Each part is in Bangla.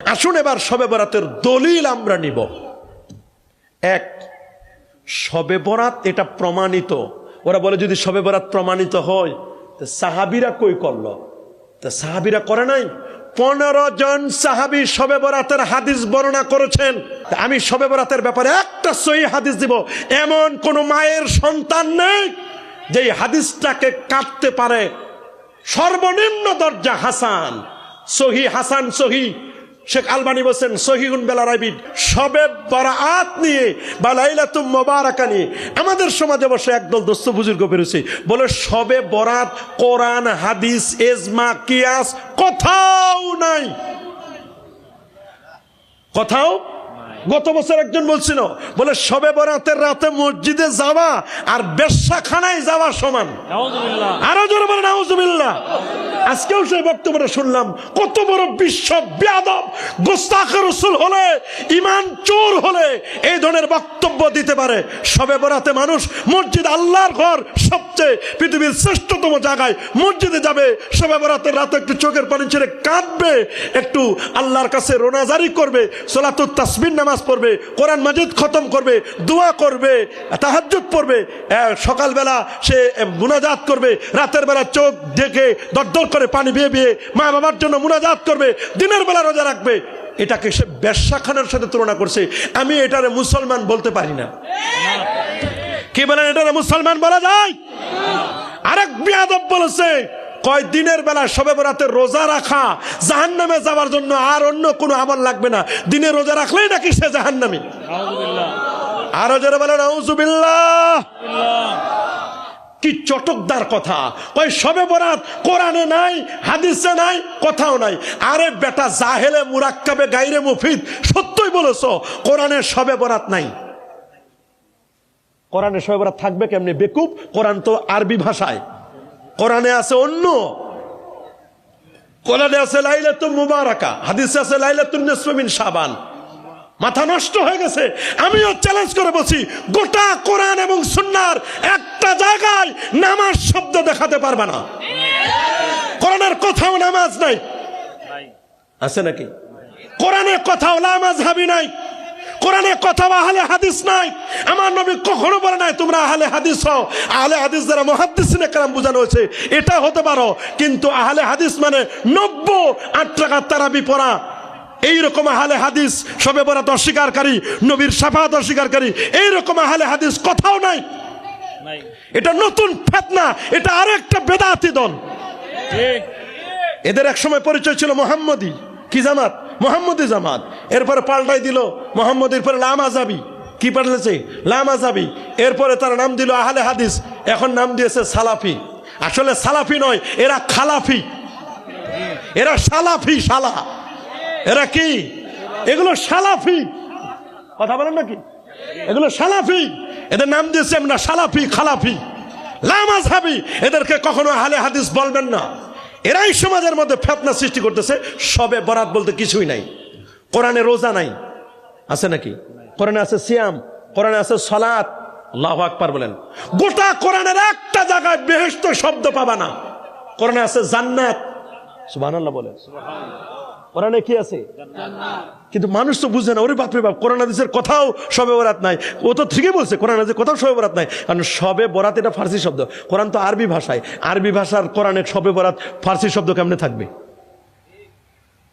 আসুন এবার শবে বরাতের দলিল আমরা নিব। এক, শবে বরাত এটা প্রমাণিত। ওরা বলে যদি শবে বরাত প্রমাণিত হয় তো সাহাবীরা কই করলো? তা সাহাবীরা করে নাই। 15 জন সাহাবী শবে বরাতের হাদিস বর্ণনা করেছেন। আমি শবে বরাতের ব্যাপারে একটা সহিহ হাদিস দিব। এমন কোন মায়ের সন্তান নেই যে হাদিসটাকে কাটতে পারে। সর্বনিম্ন দরজা হাসান, সহি, হাসান সহি। শেখ আলবানী বলছেন সহিহুন বেলা রাবিদ। শবে বরাত নিয়ে বা লাইলাতুল মুবারাকা নিয়ে আমাদের সমাজে বসে একদল দোস্ত বুজুর্গ বেরোছে, বলে শবে বরাত কোরআন হাদিস ইজমা কিয়াস কোথাও নাই, কোথাও। গত বছর একজন বলছিল, বলে শবে বরাতের রাতে মসজিদে যাওয়া আর বেশ্যাখানায় যাওয়া সমান। আরো জোরে বলেন নাউজুবিল্লাহ। আজকেও সেই বক্তব্যটা শুনলাম। কত বড় বিশ্ব বেয়াদব, গোস্তাখে রাসূল হলে, ঈমান চোর হলে এই ধরনের বক্তব্য দিতে পারে। শবে বরাতে মানুষ মসজিদ, আল্লাহর ঘর, সবচেয়ে পৃথিবীর শ্রেষ্ঠতম জায়গায় মসজিদে যাবে। শবে বরাতের রাতে একটু চোখের পানি ছেড়ে কাঁদবে, একটু আল্লাহর কাছে রোনাজারি করবে, সালাতুত তাসবিহ নামাজ পড়বে, কোরআন মাজিদ খতম করবে, দোয়া করবে, তাহাজ্জুদ পড়বে, সকালবেলা সে মুনাজাত করবে, রাতের বেলা চোখ ঢেকে দরদর করে পানি বেয়ে বেয়ে মা বাবার জন্য মুনাজাত করবে, দিনের বেলা রোজা রাখবে। এটাকে সে বেশ্যাখানার সাথে তুলনা করছে। আমি এটারে মুসলমান বলতে পারি না। কি বলেন, এটারে মুসলমান বলা যায়? আরেক বিয়াদব বলেছে, কয় দিনের বেলা শবে বরাতে রোজা রাখা জাহান্নামে যাওয়ার জন্য আর অন্য কোনো আমল লাগবে না, দিনে রোজা রাখলেই নাকি সে জাহান্নামী। আরো যারা বলে নাউজুবিল্লাহ। কি চটকদার কথা! কয় শবে বরাত কোরআনে নাই, হাদিসে নাই, কোথাও নাই। আরে বেটা জাহেলে মুরাক্কাবে গায়রে মুফিদ, সত্যই বলেছো, কোরআনে শবে বরাত নাই। কোরআনে শবে বরাত থাকবে কেমনে বেকুব? কোরআন তো আরবি ভাষায়, কোরআনে আছে অন্য। কোরআনে আছে লাইলাতুল মুবারাকা, হাদিসে আছে লাইলাতুন নিসফি মিন শাবান। মাথা নষ্ট হয়ে গেছে। আমিও চ্যালেঞ্জ করে বলছি, গোটা কোরআন এবং সুন্নাহর একটা জায়গায় নামাজ শব্দ দেখাতে পারবে না। কোরআনের কোথাও নামাজ নাই, আছে নাকি? কোরআনে কোথাও লা মাযহাবি নাই, কোরআনে কোথাও আহলে হাদিস নাই। আমার নবী কখনো বলে নাই তোমরা আহলে হাদিস হও। আহলে হাদিস যারা মুহাদ্দিসিনে কেরাম বোঝানো হয়েছে এটা হতে পারো, কিন্তু আহলে হাদিস মানে 98 টাকা তারাবি পড়া, এইরকম আহলে হাদিস, শবে বরাত অস্বীকারী, নবীর শাফাআত অস্বীকারী, এইরকম আহলে হাদিস কোথাও নাই। এটা নতুন ফিতনা, এটা আরো একটা বেদাতি দল। এদের এক সময় পরিচয় ছিল মোহাম্মদী কি জামাত, মোহাম্মদী জামাত। এরপরে পাল্টাই দিল মোহাম্মদীর পরে লামাজাবি। কি পাল্টেছে? লামাজাবি। এরপরে তারা নাম দিল আহলে হাদিস, এখন নাম দিয়েছে সালাফি। আসলে সালাফি নয়, এরা খালাফি, এরা সালাফি, সালা। এরা কি? এগুলো সালাফি। কথা বলেন নাকি? এগুলো সালাফি। এদের নাম দিয়েছে আমরা সালাফি, খালাফি, লামাযহাবি। এদেরকে কখনো আহলে হাদিস বলবেন না। এরাই সমাজের মধ্যে ফিতনা সৃষ্টি করতেছে। শবে বরাত বলতে কিছুই নাই। কোরআনে রোজা নাই, আছে নাকি? কোরআনে আছে সিয়াম, কোরআনে আছে সালাত। আল্লাহু আকবার বলেন। গোটা কোরআনের একটা জায়গায় বেহেশত শব্দ পাবা না। কোরআনে আছে জান্নাত, সুবহানাল্লাহ বলেন। কোরআনে কি আছে? কিন্তু মানুষ তো বুঝে না। ওরে বাপরে বাপ, কোরআন হাদিসের কোথাও শবে বরাত নাই। ও তো ঠিকই বলছে, কোরআন হাদিসের কোথাও শবে বরাত নাই। কারণ শবে বরাত এটা ফার্সি শব্দ, কোরআন তো আরবি ভাষায়। আরবি ভাষার কোরআনে শবে বরাত ফার্সি শব্দ কেমনে থাকবে?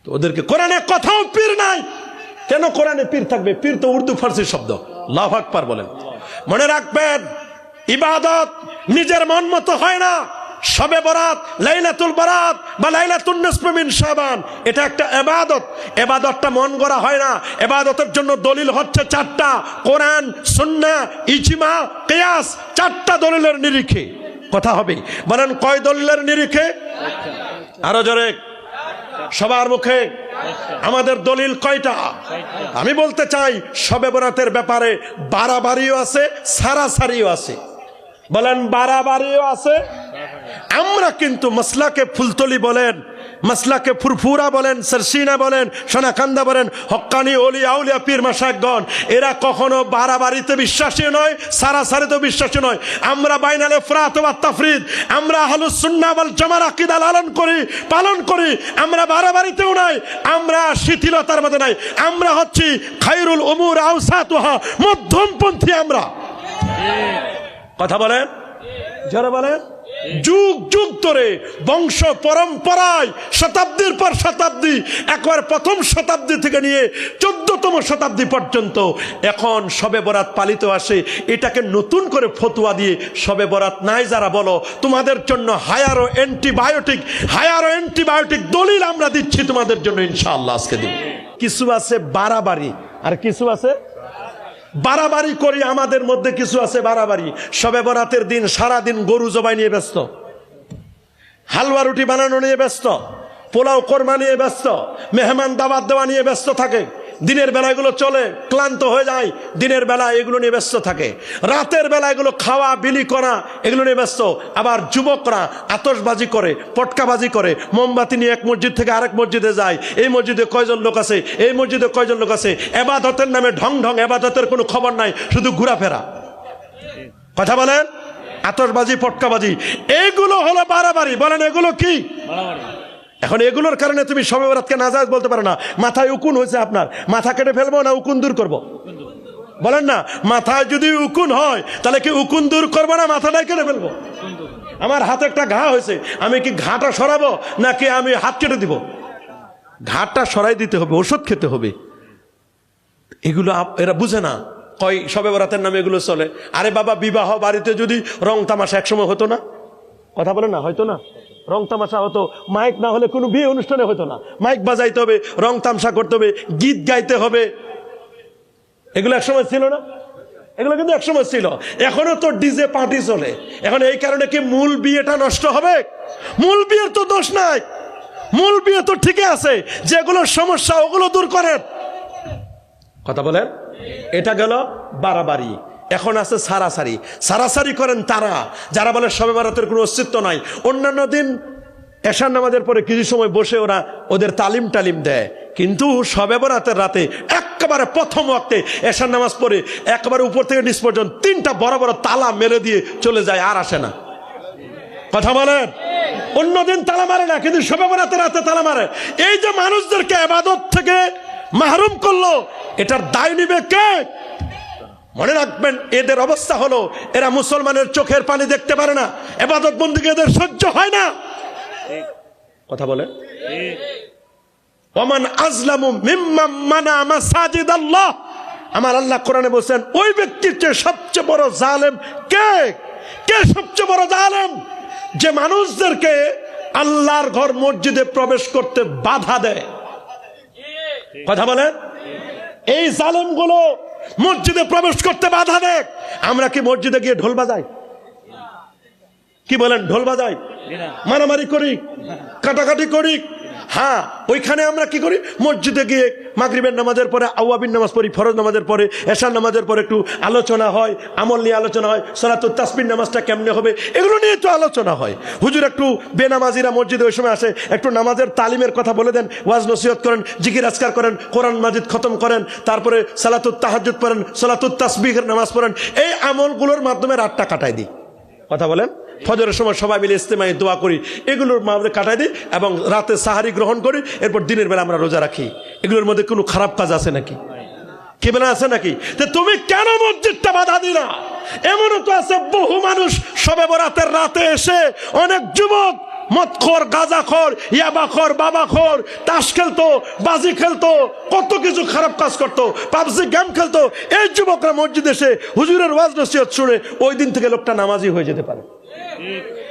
তো ওদেরকে কোরআনে কোথাও পীর নাই। কেন কোরআনে পীর থাকবে? পীর তো উর্দু ফার্সি শব্দ। আল্লাহু আকবার বলেন। মনে রাখবেন, ইবাদত নিজের মন মতো হয় না। শবে বরাত, লাইলাতুল বরাত বা লাইলাতুন নিসফি মিন শাবান, এটা একটা ইবাদত। ইবাদতটা মন গড়া হয় না। ইবাদতের জন্য দলিল হচ্ছে 4টা, কোরআন, সুন্নাহ, ইজমা, কিয়াস। 4টা দলিলের নিরিখে কথা হবে। বলেন কয় দলিলের নিরিখে? আরো জোরে সবার মুখে। আমাদের দলিল কয়টা? আমি বলতে চাই শবে বরাতের ব্যাপারে বাড়াবাড়িও আছে, সারাসারিও আছে। বলেন বাড়াবাড়িও আছে। আমরা কিন্তু মাসলাকে ফুলতলি বলেন, মাসলাকে ফুরফুরা বলেন, সারসিনা বলেন, সোনাকান্দা বলেন, হক্কানি ওলিয়া আউলিয়া পীর মাশায়েখগণ, এরা কখনো বাড়াবাড়িতে বিশ্বাসী নয়, সারাসারিতেও বিশ্বাসী নয়। আমরা বাইনাল ইফরাত ওয়া তাফরিদ, আমরা আহলুস সুন্নাহ ওয়াল জামার আকীদা পালন করি। আমরা বাড়াবাড়িতেও নাই, আমরা শিথিলতার মধ্যে নাই। আমরা হচ্ছি খায়রুল উমুর আওসাতুহা, মধ্যমপন্থী আমরা। কথা বলেন, যারা বলেন যুগ যুগ ধরে বংশ পরম্পরায় শতাব্দীর পর শতাব্দী, একবার প্রথম শতাব্দী থেকে নিয়ে 14তম শতাব্দী পর্যন্ত এখন শবে বরাত পালিত আসে। এটাকে নতুন করে ফতোয়া দিয়ে শবে বরাত নাই যারা বলো, তোমাদের জন্য হায়ারো অ্যান্টিবায়োটিক দলিল আমরা দিচ্ছি তোমাদের জন্য, ইনশাআল্লাহ আজকে দিব। কিছু আছে বাড়াবাড়ি, আর কিছু আছে বাড়াবাড়ি করি। আমাদের মধ্যে কিছু আছে বাড়াবাড়ি। শবে বরাতের দিন সারাদিন গরু জবাই নিয়ে ব্যস্ত, হালুয়া রুটি বানানো নিয়ে ব্যস্ত, পোলাও কোরমা নিয়ে ব্যস্ত, মেহমান দাওয়াত দেওয়া নিয়ে ব্যস্ত থাকে। দিনের বেলা এগুলো চলে, ক্লান্ত হয়ে যায়, দিনের বেলা এগুলো নিয়ে ব্যস্ত থাকে। রাতের বেলা এগুলো খাওয়া বিলি করা এগুলো নিয়ে ব্যস্ত। আবার যুবকরা আতশবাজি করে, পটকাবাজি করে, মোমবাতি নিয়ে এক মসজিদ থেকে আরেক মসজিদে যায়। এই মসজিদে কয়জন লোক আছে, এই মসজিদে কয়জন লোক আছে। এবাদতের নামে ঢং এবাদতের কোনো খবর নাই, শুধু ঘোরাফেরা। কথা বলেন, আতশবাজি পটকাবাজি এগুলো হলো বাড়াবাড়ি। বলেন এগুলো কি? এখন এগুলোর কারণে তুমি শবে বরাতকে নাজায়েজ বলতে পারো না। মাথায় উকুন হয়েছে, আপনার মাথা কেটে ফেলবো না উকুন দূর করব? বলেন না, মাথায় যদি উকুন হয় তাহলে কি উকুন দূর করবো না মাথাটাই কেটে ফেলবো? আমার হাতে একটা ঘা হয়েছে, আমি কি ঘাটা সরাবো নাকি আমি হাত কেটে দিব? ঘাটা সরাই দিতে হবে, ওষুধ খেতে হবে। এগুলো এরা বুঝে না, কয় শবে বরাতের নামে এগুলো চলে। আরে বাবা, বিবাহ বাড়িতে যদি রং তামাশা একসময় হতো না? কথা বলে না, হয়তো না? রং তামাশা হতো, মাইক না হলে কোনো বিয়ে অনুষ্ঠানে হতো না। মাইক বাজাইতে হবে, রং তামাশা করতে হবে, গীত গাইতে হবে। এগুলো একসময় ছিল না? এগুলো কিন্তু একসময় ছিল। এখনো তো ডিজে পার্টি চলে। এখন এই কারণে কি মূল বিয়েটা নষ্ট হবে? মূল বিয়ের তো দোষ নাই, মূল বিয়ে তো ঠিকই আছে। যেগুলো সমস্যা ওগুলো দূর করেন। কথা বলেন, এটা গেল বাড়াবাড়ি। এখন আছে সারাসারি করেন তারা যারা বলে শবে বরাতের কোনো অস্তিত্ব নাই। অন্যান্য দিন এশার নামাজের পরে কিছু সময় বসে ওরা ওদের তালিম দেয়, কিন্তু শবে বরাতের রাতে একেবারে প্রথম ওয়াক্তে এশার নামাজ পড়ে একেবারে উপর থেকে নিচ পর্যন্ত 3টা বড় বড় তালা মেরে দিয়ে চলে যায়, আর আসে না। কথা বলেন, অন্যদিন তালা মারে না, কিন্তু শবে বরাতের রাতে তালা মারে। এই যে মানুষদেরকে ইবাদত থেকে মাহরুম করলো, এটার দায় নিবে কে? মনে রাখবেন, এদের অবস্থা হলো এরা মুসলমানের চোখের পানি দেখতে পারে না, ইবাদত বন্দেগী এদের সহ্য হয় না। কথা বলে, ওমান আযলামু মিম্মান মানা মাসাজিদ আল্লাহ। আমার আল্লাহ কোরআনে বলেন, ওই ব্যক্তির চেয়ে সবচেয়ে বড় জালেম কে? কে সবচেয়ে বড় জালেম? যে মানুষদেরকে আল্লাহর ঘর মসজিদে প্রবেশ করতে বাধা দেয়। কথা বলেন, এই জালেমগুলো মসজিদে প্রবেশ করতে বাধা দেয়। আমরা কি মসজিদে গিয়ে ঢোল বাজাই? কি বলেন, ঢোল বাজাই? মারামারি করি, কাটাকাটি করি? হ্যাঁ, ওইখানে আমরা কি করি? মসজিদে গিয়ে মাগরিবের নামাজের পরে আওয়াবিন নামাজ পড়ি, ফরজ নামাজের পরে, এশার নামাজের পরে একটু আলোচনা হয়, আমল নিয়ে আলোচনা হয়, সালাতুত তাসবিহ নামাজটা কেমনে হবে এগুলো নিয়ে একটু আলোচনা হয়। হুজুর একটু বেনামাজিরা মসজিদে ওই সময় আসে, একটু নামাজের তালিমের কথা বলে দেন, ওয়াজ নসিহত করেন, জিকির আজকার করেন, কোরআন মাজিদ খতম করেন, তারপরে সালাতুত তাহাজ্জুদ পড়েন, সালাতুত তাসবিহের নামাজ পড়েন। এই আমলগুলোর মাধ্যমে রাতটা কাটাই দিই। কথা বলেন, ফজরের সময় সবাই মিলে ইস্তেমায় দোয়া করি, এগুলোর মাধ্যমে কাটাই দিই, এবং রাতে সাহারি গ্রহণ করি, এরপর দিনের বেলা আমরা রোজা রাখি। এগুলোর মধ্যে কোনো খারাপ কাজ আছে নাকি? কি বলে আছে নাকি? তুমি কেন মসজিদটা বাধা দিলা? এমনও তো আছে বহু মানুষ শবে বরাতের রাতে এসে, অনেক যুবক মদখোর, গাঁজাখোর, ইয়াবাখোর, বাবাখোর, তাস খেলতো, বাজি খেলতো, কত কিছু খারাপ কাজ করতো, পাবজি গেম খেলতো। এই যুবকরা মসজিদে এসে হুজুরের ওয়াজ নসিহত শুনে ওই দিন থেকে লোকটা নামাজি হয়ে যেতে পারে।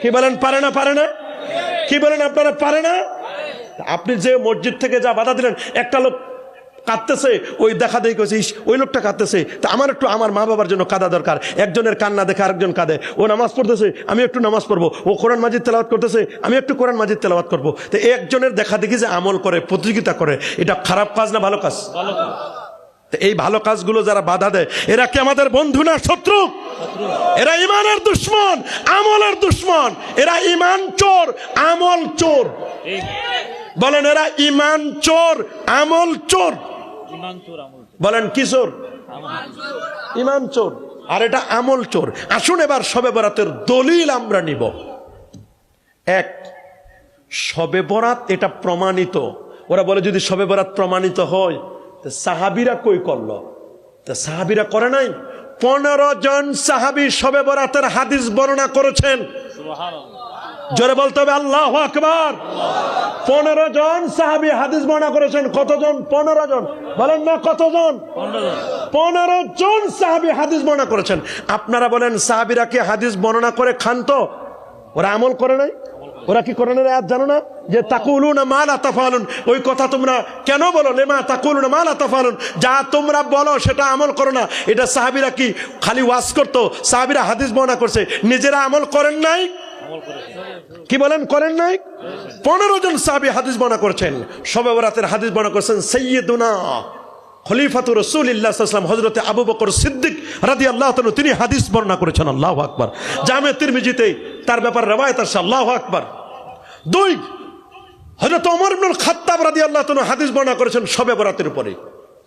কি বলেন, পারে না? পারে না? কি বলেন আপনারা, পারে না? আপনি যে মসজিদ থেকে যা বাধা দিলেন, একটা লোক কাঁদতেছে, ওই দেখা দেখি কইছিস ওই লোকটা কাঁদতেছে, তা আমার একটু আমার মা বাবার জন্য কাঁদা দরকার। একজনের কান্না দেখে আরেকজন কাঁদে। ও নামাজ পড়তেছে, আমি একটু নামাজ পড়বো। ও কোরআন মাজিদ তেলাওয়াত করতেছে, আমি একটু কোরআন মাজিদ তেলাওয়াত করবো। তো একজনের দেখা দেখি যে আমল করে, প্রতিযোগিতা করে, এটা খারাপ কাজ না ভালো কাজ? এই ভালো কাজগুলো যারা বাধা দেয়, এরা কি আমাদের বন্ধু না শত্রু? এরা ইমানের দুশ্মন, আমলের দুশ্মন। এরা ইমান চোর, আমল চোর। বলেন এরা ইমান চোর, আমল চোর। বলেন কি চোর? ইমান চোর, আর এটা আমল চোর। আসুন এবার শবে বরাতের দলিল আমরা নিব। এক, শবে বরাত এটা প্রমাণিত। ওরা বলে যদি শবে বরাত প্রমাণিত হয় তো সাহাবীরা কই করলো? তো সাহাবীরা করে নাই। 15 জন সাহাবী শবে বরাতের হাদিস বর্ণনা করেছেন। জোরে বলতে হবে আল্লাহু আকবার। 15 জন সাহাবী হাদিস বর্ণনা করেছেন। কতজন? 15 জন। বলেন না কতজন? 15 জন সাহাবী হাদিস বর্ণনা করেছেন। আপনারা বলেন সাহাবীরা কি হাদিস বর্ণনা করে খান? তো ওরা আমল করে নাই? ওরা কি কোরআনের আয়াত জানো না যে তাকুলুনা মা লা তাফালুন? ওই কথা তোমরা কেন বলো? লেমা তাকুলুনা মা লা তাফালুন, যা তোমরা বলো সেটা আমল করো না। এটা সাহাবীরা কি খালি ওয়াজ করতো? সাহাবীরা হাদিস বর্ণনা করছে, নিজেরা আমল করেন নাই? কি বলেন করেন নাই? 15 জন সাহাবী হাদিস বর্ণনা করেছেন। শবে বরাতের হাদিস বর্ণনা করেছেন সাইয়্যিদুনা খলিফাতুর রাসূলুল্লাহ সাল্লাল্লাহু আলাইহি ওয়াসাল্লাম হযরত আবু বকর সিদ্দিক রাদিয়াল্লাহু তাআলা তিনি হাদিস বর্ণনা করেছেন। আল্লাহু আকবার। জামে তিরমিজিতে তার ব্যাপারে রওয়ায়াত আছে। আল্লাহু আকবার। 2, হযরত ওমর ইবনুল খাত্তাব রাদিয়াল্লাহু তাআলা হাদিস বর্ণনা করেছেন শবে বরাতের উপরে।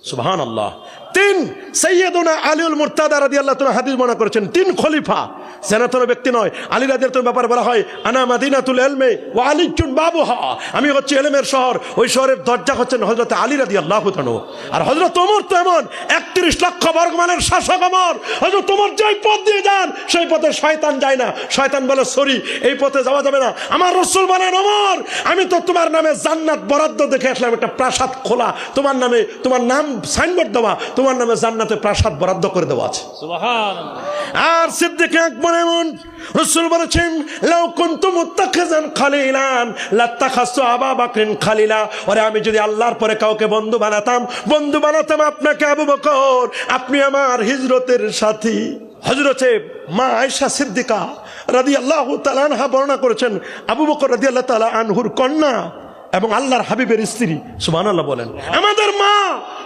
সুবহানাল্লাহ। 3, সাইয়্যিদুনা আলীউল মুরতাদা রাদিয়াল্লাহু তাআলা হাদিস বর্ণনা করেছেন। 3 খলিফা, জান্নাতের ব্যক্তি নয়। আলী রাদিয়াল্লাহু তাআলার ব্যাপারে বলা হয় আনা মাদিনাতুল ইলমি ওয়া আলীউন বাবুহা, আমি হচ্ছে ইলমের শহর, ওই শহরের দরজা হচ্ছেন হযরত আলী রাদিয়াল্লাহু তাআলা। আর হযরত ওমর তো এমন 31 লক্ষ বর্গমানের শাসক ওমর। হযরত ওমর যেই পথ দিয়ে যান সেই পথে শয়তান যায় না। শয়তান বলে সরি, এই পথে যাওয়া যাবে না। আমার রাসূল বলেন ওমর আমি তো তোমার নামে জান্নাত বরাদ্দ দেখে আসলাম, একটা প্রাসাদ খোলা তোমার নামে, তোমার নাম সাইনবোর্ড দেওয়া, তোমার নামে জান্নাতে প্রাসাদ বরাদ্দ করে দেওয়া আছে। সুবহানাল্লাহ। আর সিদ্দিক আকবর এমন, রাসূল বলেছেন লাউ কুনতু মুত্তাখিযান খালিলান লাত্তাখাসতু আবু বকরিন খালিলা, ওরে আমি যদি আল্লাহর পরে কাউকে বন্ধু বানাতাম আপনাকে আবু বকর, আপনি আমার হিজরতের সাথী। হযরতে মা আয়েশা সিদ্দিকা রাদিয়াল্লাহু তাআলা আনহা বর্ণনা করেছেন আবু বকর রাদিয়াল্লাহু তাআলা আনহুর কন্যা এবং আল্লাহর হাবিবের স্ত্রী। সুবহানাল্লাহ বলেন। আমাদের মা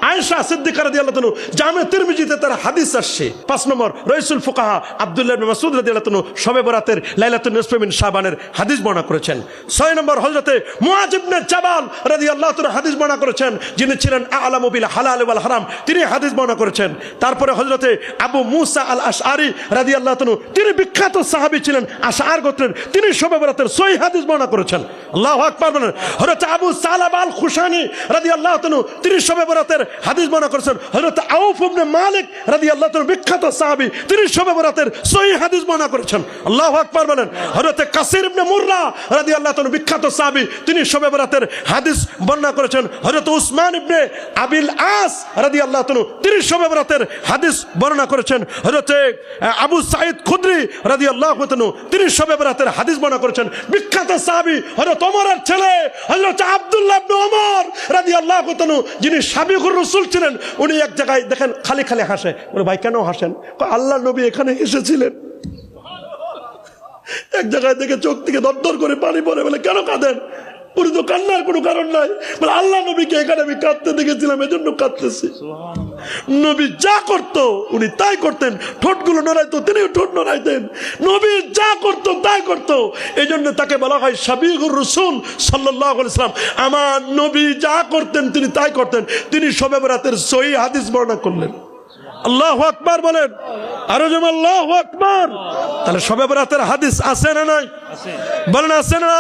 আয়েশা সিদ্দিকা রাদিয়াল্লাহু তাআলা জামে তিরমিজিতে তার হাদিস আসছে। 5 নম্বর রাইসুল ফুকাহা আব্দুল্লাহ ইবনে মাসউদ রাদিয়াল্লাহু তাআলা শবে বরাতের লাইলাতুন নিসফ মিন শাবানের হাদিস বর্ণনা করেছেন। 6 নম্বর হযরতে মুআয ইবনে জাবাল রাদিয়াল্লাহু তাআলা হাদিস বর্ণনা করেছেন, যিনি ছিলেন আ'লামু বিল হালাল ওয়াল হারাম, তিনি হাদিস বর্ণনা করেছেন। তারপরে হযরতে আবু মুসা আল আশআরী রাদিয়াল্লাহু তাআলা, তিনি বিখ্যাত সাহাবী ছিলেন আশআর গোত্রের, তিনি শবে বরাতের সহিহ হাদিস বর্ণনা করেছেন। আল্লাহু আকবার বলেন। হযরত আবু সালাবা আল খুশানি রাদিয়াল্লাহু তাআলা তিনি শবে বরাতের হাদিস বর্ণনা করেছেন। হযরত আউফ ইবনে মালিক রাদিয়াল্লাহু তাআলা বিখ্যাত সাহাবী, তিনি শবে বরাতের সহিহ হাদিস বর্ণনা করেছেন। আল্লাহু আকবার বলেন। হযরত কাসির ইবনে মুররা রাদিয়াল্লাহু তাআলা বিখ্যাত সাহাবী, তিনি শবে বরাতের হাদিস বর্ণনা করেছেন। হযরত উসমান ইবনে আবিল আস রাদিয়াল্লাহু তাআলা তিনি শবে বরাতের হাদিস বর্ণনা করেছেন। হযরত আবু সাঈদ খুদরি রাদিয়াল্লাহু তাআলা তিনি শবে বরাতের হাদিস বর্ণনা করেছেন। বিখ্যাত সাহাবী হযরত ওমরের ছেলে হযরত আব্দুল্লাহ ইবনে ওমর রাদিয়াল্লাহু তাআলা, যিনি সাবিকুর রাসূল ছিলেন, উনি এক জায়গায় দেখেন খালি খালি হাসে। বলে ভাই কেন হাসেন? আল্লাহ নবী এখানে এসেছিলেন। এক জায়গায় দেখে চোখ থেকে দরদর করে পানি পড়ে। বলে কেন কাঁদেন? পুরো তো কান্নার কোনো কারণ নাই। বলে আল্লাহ নবীকে এখানে আমি কাঁদতে দেখেছিলাম, এজন্য কাঁদতেছি। নবী যা করতো উনি তাই করতেন। ঠোঁটগুলো নড়াইতো, তিনিও ঠোঁট নড়াইতেন। নবী যা করতো তাই করতো, এই জন্য তাকে বলা হয় সাবিকুর রাসূল সাল্লাল্লাহু আলাইহি ওয়াসাল্লাম। আমার নবী যা করতেন তিনি তাই করতেন। তিনি শবে বরাতের সহিহ হাদিস বর্ণনা করলেন। আল্লাহু আকবার বলেন। আরো যেমন আল্লাহু আকবার। তাহলে শবে বরাতের হাদিস আছে না নাই? বলেন আছে না?